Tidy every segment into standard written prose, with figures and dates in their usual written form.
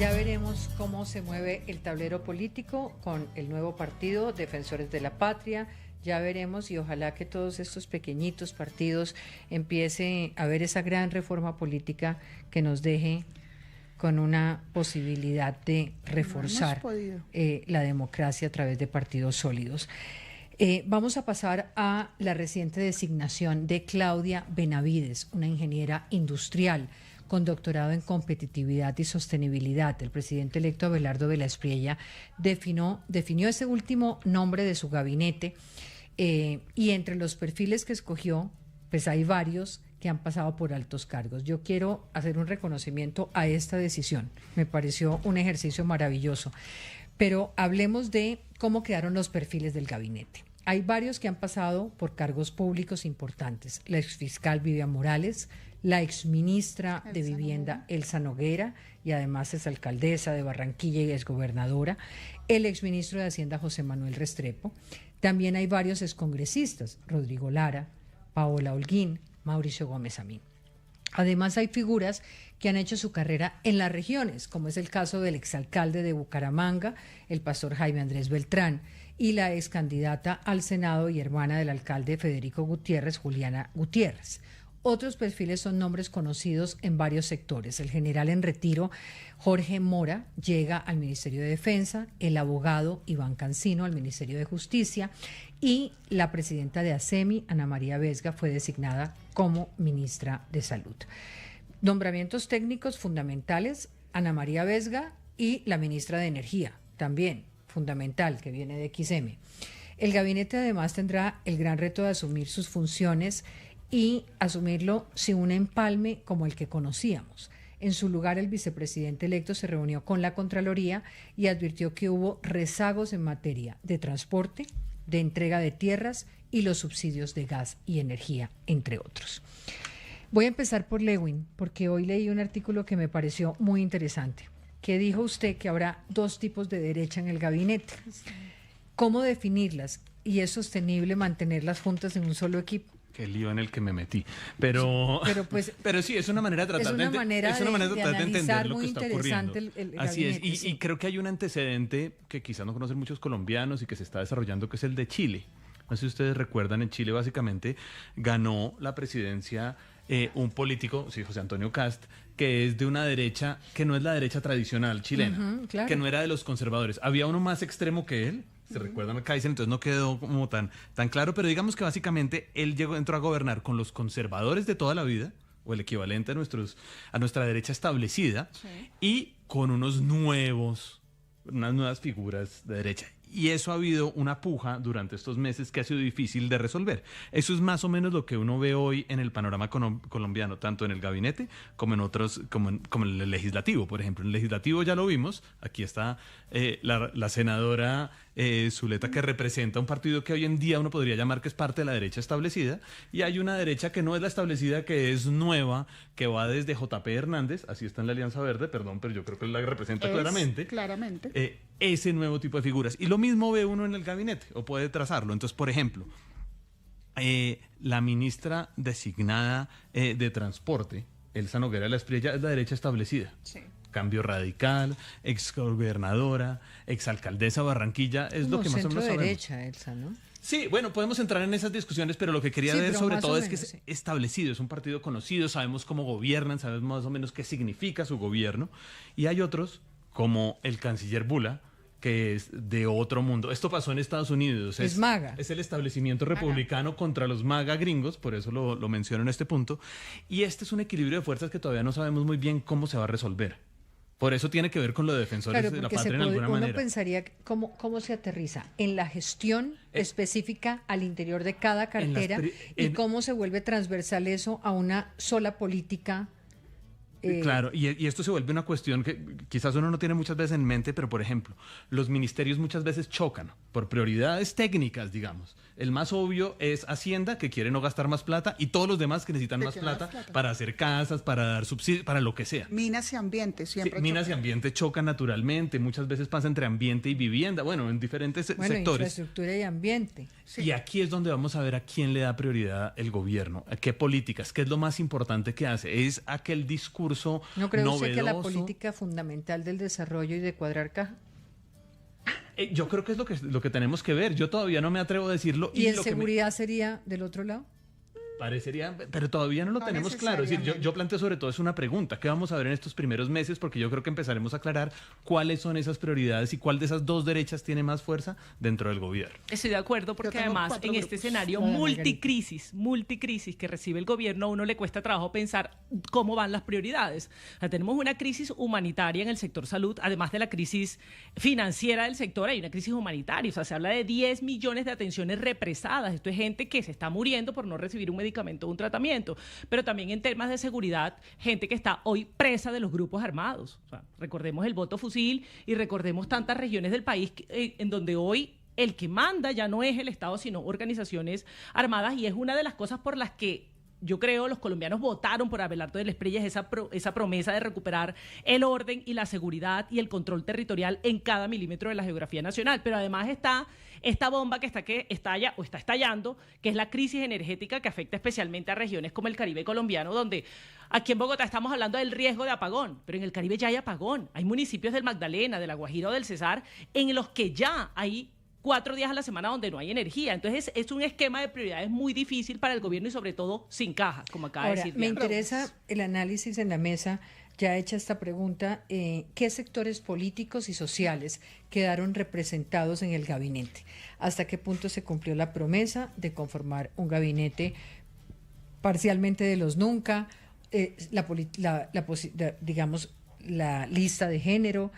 Ya veremos cómo se mueve el tablero político con el nuevo partido Defensores de la Patria. Ya veremos y ojalá que todos estos pequeñitos partidos empiece a ver esa gran reforma política que nos deje con una posibilidad de reforzar la democracia a través de partidos sólidos. Vamos a pasar a la reciente designación de Claudia Benavides, una ingeniera industrial con doctorado en competitividad y sostenibilidad. El presidente electo Abelardo de la Espriella definió ese último nombre de su gabinete y entre los perfiles que escogió, pues hay varios que han pasado por altos cargos. Yo quiero hacer un reconocimiento a esta decisión. Me pareció un ejercicio maravilloso. Pero hablemos de cómo quedaron los perfiles del gabinete. Hay varios que han pasado por cargos públicos importantes. La exfiscal Vivian Morales, la exministra de Vivienda Elsa Noguera, y además es alcaldesa de Barranquilla y exgobernadora, el exministro de Hacienda José Manuel Restrepo. También hay varios excongresistas, Rodrigo Lara, Paola Holguín, Mauricio Gómez Amín. Además hay figuras que han hecho su carrera en las regiones, como es el caso del exalcalde de Bucaramanga, el pastor Jaime Andrés Beltrán, y la excandidata al Senado y hermana del alcalde Federico Gutiérrez, Juliana Gutiérrez. Otros perfiles son nombres conocidos en varios sectores. El general en retiro, Jorge Mora, llega al Ministerio de Defensa, el abogado Iván Cancino al Ministerio de Justicia y la presidenta de ASEMI, Ana María Vesga, fue designada como ministra de Salud. Nombramientos técnicos fundamentales, Ana María Vesga y la ministra de Energía, también fundamental, que viene de XM. El gabinete además tendrá el gran reto de asumir sus funciones y asumirlo sin un empalme como el que conocíamos. En su lugar, el vicepresidente electo se reunió con la Contraloría y advirtió que hubo rezagos en materia de transporte, de entrega de tierras y los subsidios de gas y energía, entre otros. Voy a empezar por Lewin, porque hoy leí un artículo que me pareció muy interesante, que dijo usted que habrá dos tipos de derecha en el gabinete. ¿Cómo definirlas? ¿Y es sostenible mantenerlas juntas en un solo equipo? Qué lío en el que me metí. Pero sí, es una manera de tratar de entender lo que está ocurriendo. Así es, y creo que hay un antecedente que quizás no conocen muchos colombianos y que se está desarrollando, que es el de Chile. No sé si ustedes recuerdan, en Chile básicamente ganó la presidencia un político, sí, José Antonio Kast, que es de una derecha que no es la derecha tradicional chilena, claro, que no era de los conservadores. Había uno más extremo que él, se recuerdan a Kaiser, entonces no quedó como tan claro, pero digamos que básicamente él entró a gobernar con los conservadores de toda la vida, o el equivalente a nuestra derecha establecida, sí, y con unas nuevas figuras de derecha. Y eso ha habido una puja durante estos meses que ha sido difícil de resolver. Eso es más o menos lo que uno ve hoy en el panorama colombiano, tanto en el gabinete como en otros, como en el legislativo, por ejemplo. En el legislativo ya lo vimos, aquí está la senadora Zuleta, que representa un partido que hoy en día uno podría llamar que es parte de la derecha establecida, y hay una derecha que no es la establecida, que es nueva, que va desde JP Hernández, así está en la Alianza Verde, perdón, pero yo creo que la representa claramente. Ese nuevo tipo de figuras. Y lo mismo ve uno en el gabinete, o puede trazarlo. Entonces, por ejemplo, la ministra designada de Transporte, Elsa Noguera de la Espriella, es la derecha establecida. Sí. Cambio Radical, exgobernadora, exalcaldesa de Barranquilla, es lo que más o menos sabemos. Derecha, Elsa, ¿no? Sí, bueno, podemos entrar en esas discusiones, pero lo que quería ver sobre todo es que es establecido, es un partido conocido, sabemos cómo gobiernan, sabemos más o menos qué significa su gobierno, y hay otros, como el canciller Bula, que es de otro mundo. Esto pasó en Estados Unidos. Es MAGA. Es el establecimiento republicano contra los MAGA gringos, por eso lo menciono en este punto. Y este es un equilibrio de fuerzas que todavía no sabemos muy bien cómo se va a resolver. Por eso tiene que ver con los defensores de la patria en alguna manera. Uno pensaría cómo se aterriza en la gestión específica al interior de cada cartera y cómo se vuelve transversal eso a una sola política. Claro, y esto se vuelve una cuestión que quizás uno no tiene muchas veces en mente, pero por ejemplo, los ministerios muchas veces chocan por prioridades técnicas, digamos. El más obvio es Hacienda, que quiere no gastar más plata, y todos los demás que necesitan más plata para hacer casas, para dar subsidios, para lo que sea. Minas y ambiente siempre. Sí, minas y ambiente chocan naturalmente, muchas veces pasa entre ambiente y vivienda, bueno, en diferentes sectores. Infraestructura y ambiente. Sí. Y aquí es donde vamos a ver a quién le da prioridad el gobierno, a qué políticas, qué es lo más importante que hace. Es aquel discurso discurso ¿No cree novedoso. usted que la política fundamental del desarrollo y de cuadrar caja? Yo creo que es lo que tenemos que ver. Yo todavía no me atrevo a decirlo. ¿Y en seguridad sería del otro lado? Parecería, pero todavía no lo tenemos claro. Es decir, yo planteo sobre todo es una pregunta. ¿Qué vamos a ver en estos primeros meses? Porque yo creo que empezaremos a aclarar cuáles son esas prioridades y cuál de esas dos derechas tiene más fuerza dentro del gobierno. Estoy de acuerdo porque además en este escenario multicrisis que recibe el gobierno, a uno le cuesta trabajo pensar cómo van las prioridades. O sea, tenemos una crisis humanitaria en el sector salud, además de la crisis financiera del sector, hay una crisis humanitaria. O sea, se habla de 10 millones de atenciones represadas. Esto es gente que se está muriendo por no recibir un medicamento o un tratamiento, pero también en temas de seguridad, gente que está hoy presa de los grupos armados. O sea, recordemos el voto fusil y recordemos tantas regiones del país en donde hoy el que manda ya no es el Estado, sino organizaciones armadas, y es una de las cosas por las que yo creo los colombianos votaron por Abelardo del Espriella, esa promesa de recuperar el orden y la seguridad y el control territorial en cada milímetro de la geografía nacional. Pero además está esta bomba que estalla o está estallando, que es la crisis energética que afecta especialmente a regiones como el Caribe colombiano, donde aquí en Bogotá estamos hablando del riesgo de apagón, pero en el Caribe ya hay apagón. Hay municipios del Magdalena, de La Guajira o del Cesar en los que ya hay 4 días a la semana donde no hay energía. Entonces es un esquema de prioridades muy difícil para el gobierno y sobre todo sin caja, como acaba de decir. Me interesa el análisis en la mesa, ya hecha esta pregunta, ¿qué sectores políticos y sociales quedaron representados en el gabinete? ¿Hasta qué punto se cumplió la promesa de conformar un gabinete parcialmente de los nunca, digamos, la lista de género?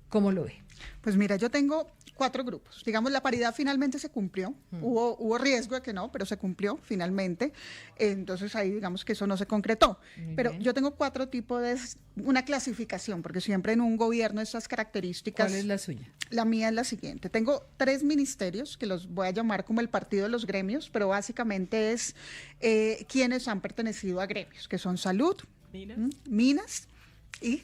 ¿Cómo lo ve? Pues mira, yo tengo 4 grupos. Digamos, la paridad finalmente se cumplió. Hubo riesgo de que no, pero se cumplió finalmente. Entonces ahí digamos que eso no se concretó. Pero yo tengo 4 tipos de una clasificación, porque siempre en un gobierno estas características. ¿Cuál es la suya? La mía es la siguiente. Tengo 3 ministerios que los voy a llamar como el partido de los gremios, pero básicamente es quienes han pertenecido a gremios, que son salud, minas y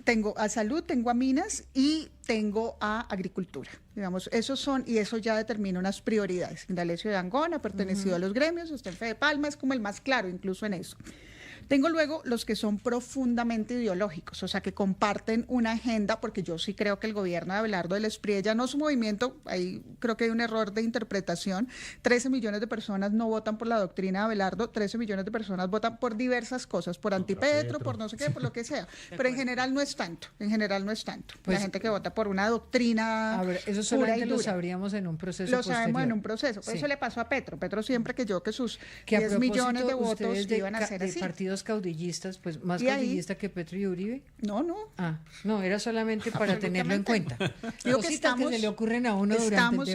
tengo a salud, tengo a minas y tengo a agricultura. Digamos, esos son, y eso ya determina unas prioridades. Indalecio de Angón ha pertenecido a los gremios, usted Fede Palma es como el más claro incluso en eso. Tengo luego los que son profundamente ideológicos, o sea, que comparten una agenda, porque yo sí creo que el gobierno de Abelardo del Espriella, no su movimiento, ahí creo que hay un error de interpretación, 13 millones de personas no votan por la doctrina de Abelardo, 13 millones de personas votan por diversas cosas, por antipetro, por no sé qué, por lo que sea, pero en general no es tanto, Pues, la gente que vota por una doctrina. A ver, eso solamente lo sabríamos en un proceso posterior. Lo sabemos en un proceso, por eso le pasó a Petro siempre que 10 millones de votos iban a ser así. Partidos caudillistas, pues más caudillista que Petro y Uribe. No. No, era solamente para tenerlo en cuenta. Digo que se le ocurren a uno durante el debate.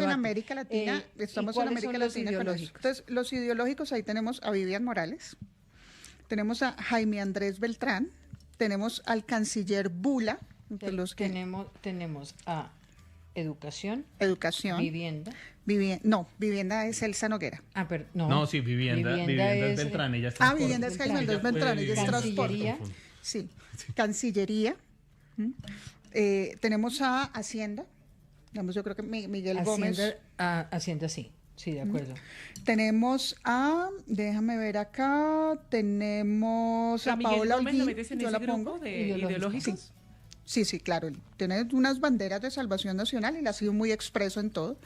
Estamos en América Latina. Entonces, los ideológicos, ahí tenemos a Vivian Morales, tenemos a Jaime Andrés Beltrán, tenemos al canciller Bula. Tenemos a Educación. Vivienda es Elsa Noguera. Pero no. No, sí, vivienda es Beltrán. Ella está vivienda es Jaime Andrés Beltrán, ella es transporte. Sí, Cancillería. Tenemos a Hacienda. Digamos, yo creo que Miguel Gómez. Hacienda, sí, de acuerdo. Tenemos déjame ver acá, tenemos a Paola Holguín. Yo la pongo de ideológicos. Sí, claro, tiene unas banderas de salvación nacional y la ha sido muy expreso en todo.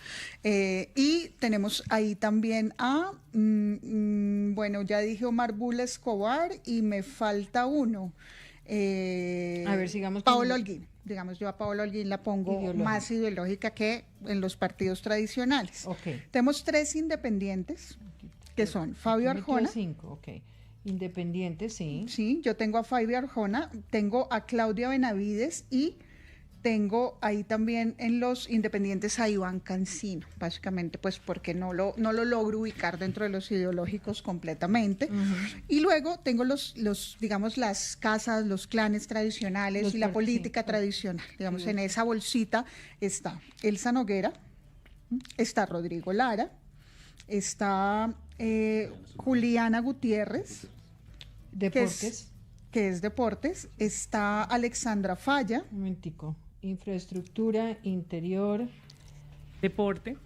Y tenemos ahí también ya dije Omar Bula Escobar y me falta uno. A ver, sigamos. Paola Holguín. Digamos, yo a Paola Holguín la pongo más ideológica que en los partidos tradicionales. Tenemos 3 independientes, que son Fabio Arjona. 5, Independiente, sí. Sí, yo tengo a Fabio Arjona, tengo a Claudia Benavides y tengo ahí también en los independientes a Iván Cancino, básicamente pues porque no lo logro ubicar dentro de los ideológicos completamente. Y luego tengo digamos, las casas, los clanes tradicionales y la política tradicional. Digamos, en esa bolsita está Elsa Noguera, está Rodrigo Lara, está Juliana Gutiérrez, Deportes. Que es Deportes, está Alexandra Falla. Un momentico. Infraestructura, Interior. Deporte.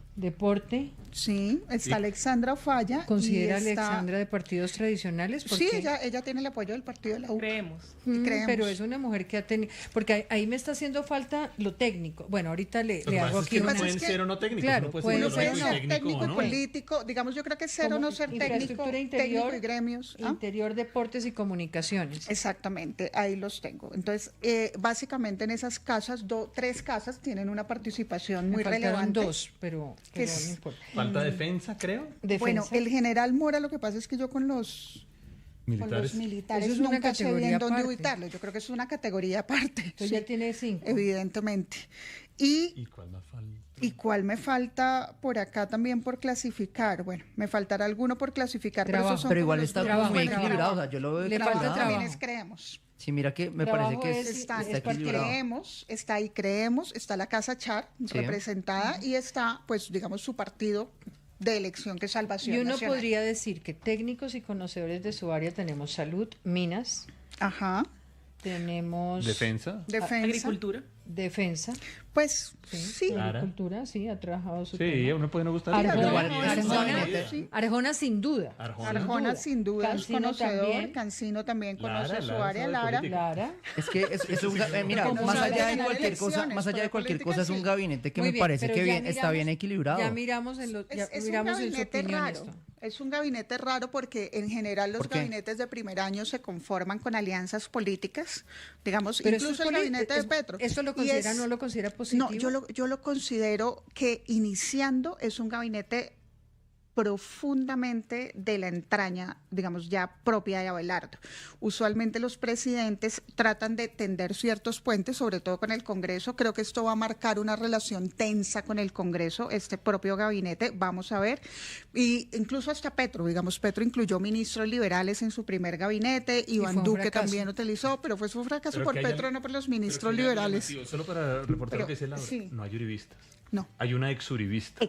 Sí, está Alexandra Falla. ¿Considera Alexandra de partidos tradicionales? Sí, ella tiene el apoyo del partido de la U. Creemos. Pero es una mujer que ha tenido... Porque ahí me está haciendo falta lo técnico. Bueno, ahorita le hago aquí una... pueden ser o no técnicos. Claro, puede ser técnico y político. Digamos, yo creo que ser o no ser técnico y gremios. Interior, deportes y comunicaciones. Exactamente, ahí los tengo. Entonces, básicamente en esas casas, 3 casas tienen una participación muy relevante. 2, pero no importa. Falta defensa, creo. Bueno, el general Mora, lo que pasa es que yo con los militares nunca sé bien dónde ubicarlo. Yo creo que es una categoría aparte. Entonces ya tiene 5. Evidentemente. ¿Y cuál me falta? ¿Y cuál me falta por acá también por clasificar? Bueno, me faltará alguno por clasificar, pero igual está muy equilibrado. O sea, yo lo veo equilibrado. También Creemos. Sí, mira que me parece que está equilibrado. Creemos, está la Casa Char representada y está, pues, digamos, su partido de elección, que es Salvación Nacional. Nacional. Podría decir que técnicos y conocedores de su área tenemos salud, minas. Ajá. Tenemos... Defensa. Agricultura. Defensa. Pues sí. Agricultura, sí, ha trabajado su Sí, a uno puede no gustar. Arjona sin duda. Arjona sin duda, Cancino es conocedor. También. Cancino también conoce su área. Lara. Es que es un mira, más allá de cualquier cosa, es un gabinete que me parece que está bien equilibrado. Ya miramos en su opinión esto. Es un gabinete raro porque en general los gabinetes de primer año se conforman con alianzas políticas, digamos, pero incluso el gabinete de Petro. ¿Esto lo considera, no lo considera positivo? No, yo lo considero que iniciando es un gabinete profundamente de la entraña, digamos, ya propia de Abelardo. Usualmente los presidentes tratan de tender ciertos puentes, sobre todo con el Congreso. Creo que esto va a marcar una relación tensa con el Congreso, este propio gabinete, vamos a ver. Y incluso hasta Petro, digamos, Petro incluyó ministros liberales en su primer gabinete, Iván Duque también utilizó, pero fue su fracaso por Petro, no por los ministros liberales. Solo para reportar lo que dice Laura, no hay uribistas. No. Hay una exuribista.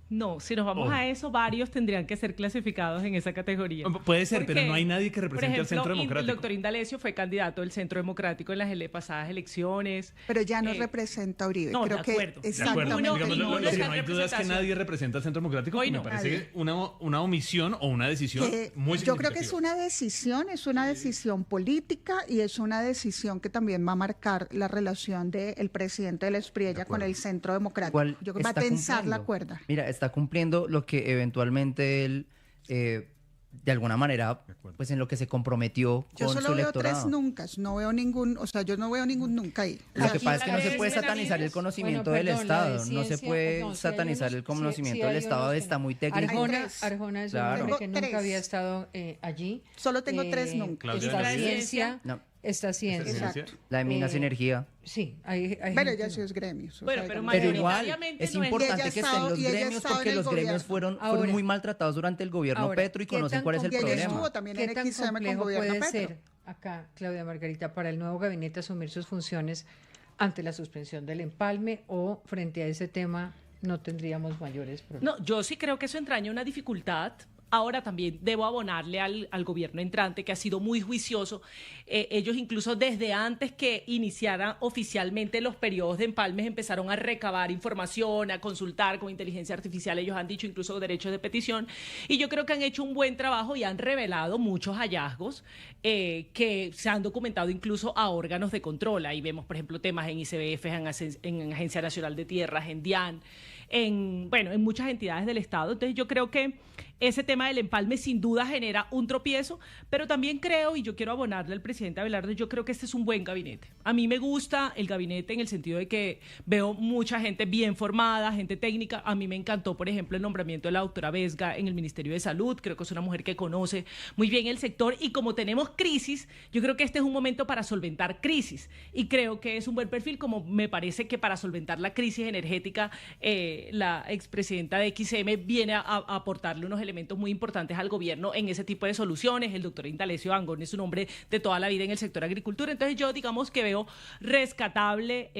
No, si nos vamos a eso, varios tendrían que ser clasificados en esa categoría. Puede ser, pero no hay nadie que represente al Centro Democrático. El doctor Indalecio fue candidato del Centro Democrático en las pasadas elecciones. Pero ya no representa a Uribe. No, creo de acuerdo. Que exactamente. No hay dudas que nadie representa al Centro Democrático. Me parece una omisión o una decisión muy significativa. Yo creo que es una decisión política y es una decisión que también va a marcar la relación del presidente de la Espriella con el Centro Democrático. Yo creo que va a tensar la cuerda. Mira, está cumpliendo lo que eventualmente él, de alguna manera, pues en lo que se comprometió con su electorado. Yo solo veo 3 nunca, no veo ningún, yo no veo ningún nunca ahí. Lo que pasa es que no se puede satanizar el conocimiento del Estado, no se puede satanizar el conocimiento del Estado, está muy técnico. Arjona es un hombre que nunca había estado allí. Solo tengo 3 nunca. Esta ciencia. Exacto. La de minas y energía. Sí, pero ya sí es gremios. Pero igual es importante que estén los gremios porque los gremios fueron muy maltratados durante el gobierno Petro y conocen cuál es el problema. Estuvo también en XM con gobierno puede Petro. ser acá, Claudia Margarita, para el nuevo gabinete asumir sus funciones ante la suspensión del empalme o frente a ese tema no tendríamos mayores problemas? No, yo sí creo que eso entraña una dificultad. Ahora también debo abonarle al gobierno entrante, que ha sido muy juicioso. Ellos incluso desde antes que iniciaran oficialmente los periodos de empalmes empezaron a recabar información, a consultar con inteligencia artificial. Ellos han dicho incluso derechos de petición. Y yo creo que han hecho un buen trabajo y han revelado muchos hallazgos que se han documentado incluso a órganos de control. Ahí vemos, por ejemplo, temas en ICBF, en Agencia Nacional de Tierras, en DIAN, en muchas entidades del Estado. Entonces yo creo que ese tema del empalme sin duda genera un tropiezo, pero también creo, y yo quiero abonarle al presidente Abelardo, yo creo que este es un buen gabinete. A mí me gusta el gabinete en el sentido de que veo mucha gente bien formada, gente técnica. A mí me encantó, por ejemplo, el nombramiento de la doctora Vesga en el Ministerio de Salud. Creo que es una mujer que conoce muy bien el sector y como tenemos crisis, yo creo que este es un momento para solventar crisis y creo que es un buen perfil, como me parece que para solventar la crisis energética la expresidenta de XM viene a aportarle unos elementos muy importantes al gobierno en ese tipo de soluciones. El doctor Indalecio Angón es un hombre de toda la vida en el sector agricultura, entonces yo digamos que veo rescatable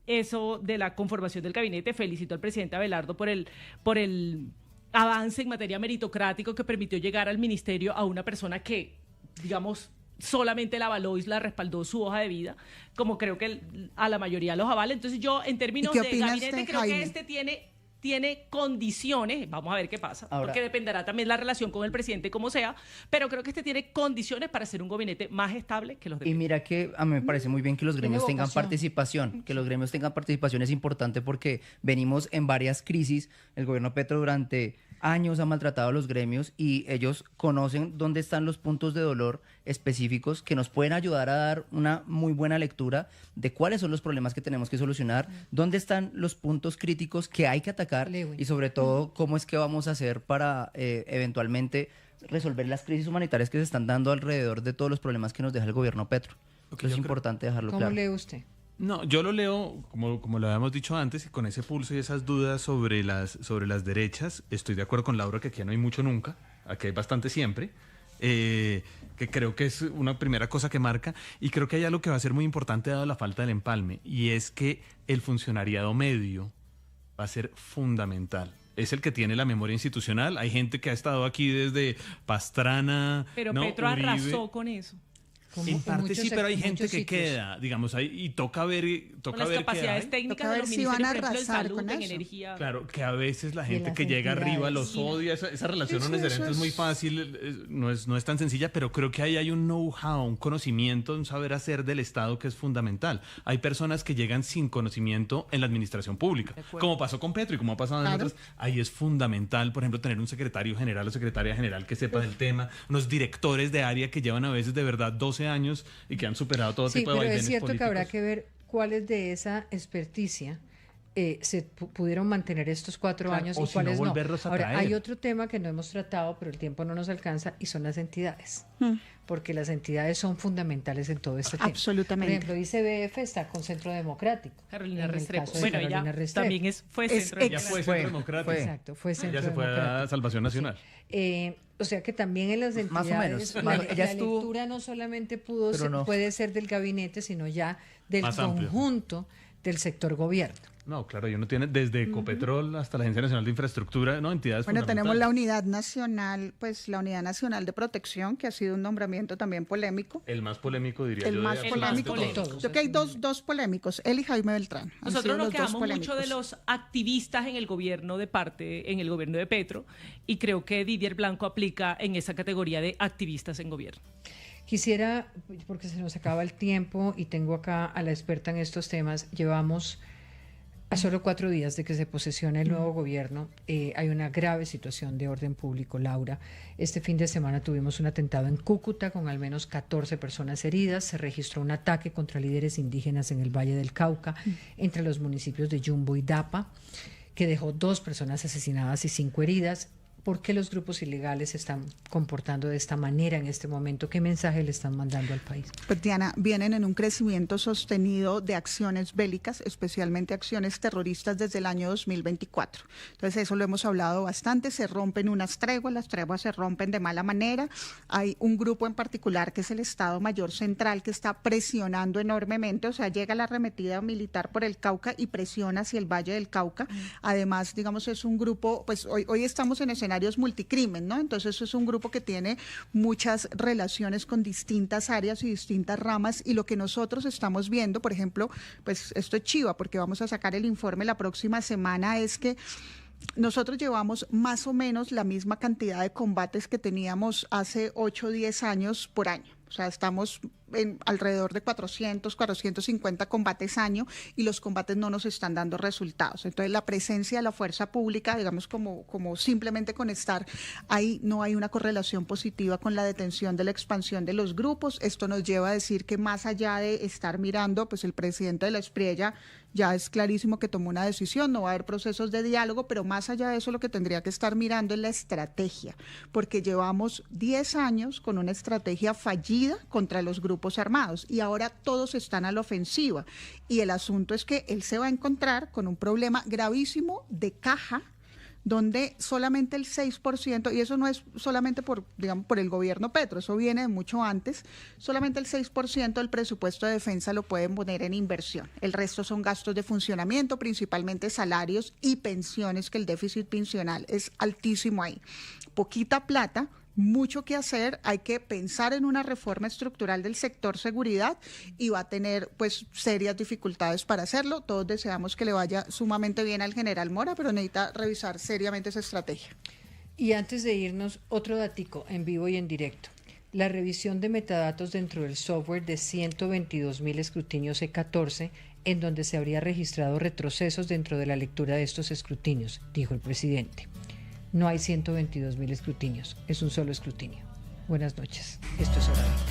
eso de la conformación del gabinete. Felicito al presidente Abelardo por el avance en materia meritocrático que permitió llegar al ministerio a una persona que, digamos, solamente la avaló y la respaldó su hoja de vida, como creo que a la mayoría los avala. Entonces yo, en términos de gabinete, creo que este tiene tiene condiciones, vamos a ver qué pasa, porque dependerá también la relación con el presidente como sea, pero creo que este tiene condiciones para ser un gabinete más estable que los demás. Y mira que a mí me parece muy bien que los gremios tengan participación, es importante porque venimos en varias crisis, el gobierno Petro durante años ha maltratado a los gremios y ellos conocen dónde están los puntos de dolor específicos que nos pueden ayudar a dar una muy buena lectura de cuáles son los problemas que tenemos que solucionar, dónde están los puntos críticos que hay que atacar y sobre todo cómo es que vamos a hacer para eventualmente resolver las crisis humanitarias que se están dando alrededor de todos los problemas que nos deja el gobierno Petro. Es importante dejarlo claro. ¿Cómo lee usted? No, yo lo leo, como lo habíamos dicho antes, y con ese pulso y esas dudas sobre las derechas, estoy de acuerdo con Laura que aquí no hay mucho nunca, aquí hay bastante siempre, que creo que es una primera cosa que marca, y creo que hay algo que va a ser muy importante dado la falta del empalme, y es que el funcionariado medio va a ser fundamental. Es el que tiene la memoria institucional, hay gente que ha estado aquí desde Pastrana, pero Petro Uribe. Arrasó con eso. En parte sí, pero hay gente que queda, digamos, y toca ver las capacidades técnicas de los ministerios, por ejemplo, en salud, en energía. Claro, que a veces la gente que llega arriba los odia, esa relación no necesariamente es muy fácil, no es tan sencilla, pero creo que ahí hay un know-how, un conocimiento, un saber hacer del Estado que es fundamental. Hay personas que llegan sin conocimiento en la administración pública, como pasó con Petro y como ha pasado en otras. Ahí es fundamental, por ejemplo, tener un secretario general o secretaria general que sepa del tema, unos directores de área que llevan a veces de verdad 12 años y que han superado todo tipo de vaivenes políticos. Sí, pero es cierto que habrá que ver cuáles de esa experticia se pudieron mantener estos 4 años y cuáles no. Ahora, hay otro tema que no hemos tratado, pero el tiempo no nos alcanza, y son las entidades. Porque las entidades son fundamentales en todo este tema. Absolutamente. Por ejemplo, ICBF está con Centro Democrático. Carolina Restrepo. Bueno, ella también fue Centro Democrático. Exacto, fue Centro Democrático. Ya se fue a Salvación Nacional. Sí. O sea que también en las entidades la lectura no solamente puede ser del gabinete, sino ya del conjunto del sector gobierno. No, claro, y uno tiene desde Ecopetrol hasta la Agencia Nacional de Infraestructura, entidades fundamentales. Tenemos la Unidad Nacional, la Unidad Nacional de Protección, que ha sido un nombramiento también polémico. El más polémico, diría yo. El más polémico de todos. Creo que hay dos polémicos, él y Jaime Beltrán. Nosotros nos quedamos mucho de los activistas en el gobierno en el gobierno de Petro, y creo que Didier Blanco aplica en esa categoría de activistas en gobierno. Quisiera, porque se nos acaba el tiempo y tengo acá a la experta en estos temas, llevamos a solo 4 días de que se posesione el nuevo gobierno, hay una grave situación de orden público, Laura. Este fin de semana tuvimos un atentado en Cúcuta con al menos 14 personas heridas. Se registró un ataque contra líderes indígenas en el Valle del Cauca, entre los municipios de Yumbo y Dapa, que dejó 2 personas asesinadas y 5 heridas. ¿Por qué los grupos ilegales se están comportando de esta manera en este momento? ¿Qué mensaje le están mandando al país? Pues, Diana, vienen en un crecimiento sostenido de acciones bélicas, especialmente acciones terroristas desde el año 2024. Entonces, eso lo hemos hablado bastante. Se rompen unas treguas, las treguas se rompen de mala manera. Hay un grupo en particular que es el Estado Mayor Central que está presionando enormemente, o sea, llega la arremetida militar por el Cauca y presiona hacia el Valle del Cauca. Además, digamos, es un grupo, pues hoy estamos en escenarios multicrimen, ¿no? Entonces eso es un grupo que tiene muchas relaciones con distintas áreas y distintas ramas, y lo que nosotros estamos viendo, por ejemplo, pues esto es chiva porque vamos a sacar el informe la próxima semana, es que nosotros llevamos más o menos la misma cantidad de combates que teníamos hace 8 o 10 años por año. O sea, estamos en alrededor de 400, 450 combates año, y los combates no nos están dando resultados. Entonces, la presencia de la fuerza pública, digamos, como simplemente con estar ahí, no hay una correlación positiva con la detención de la expansión de los grupos. Esto nos lleva a decir que más allá de estar mirando, pues el presidente de la Espriella ya es clarísimo que tomó una decisión, no va a haber procesos de diálogo, pero más allá de eso lo que tendría que estar mirando es la estrategia, porque llevamos 10 años con una estrategia fallida contra los grupos armados y ahora todos están a la ofensiva, y el asunto es que él se va a encontrar con un problema gravísimo de caja, donde solamente el 6%, y eso no es solamente por el gobierno Petro, eso viene de mucho antes, solamente el 6% del presupuesto de defensa lo pueden poner en inversión. El resto son gastos de funcionamiento, principalmente salarios y pensiones, que el déficit pensional es altísimo ahí. Poquita plata mucho que hacer, hay que pensar en una reforma estructural del sector seguridad y va a tener pues serias dificultades para hacerlo. Todos deseamos que le vaya sumamente bien al general Mora, pero necesita revisar seriamente esa estrategia. Y antes de irnos, otro datico en vivo y en directo. La revisión de metadatos dentro del software de 122.000 escrutinios E14, en donde se habría registrado retrocesos dentro de la lectura de estos escrutinios, dijo el presidente. No hay 122.000 escrutinios, es un solo escrutinio. Buenas noches, esto es Hora 20.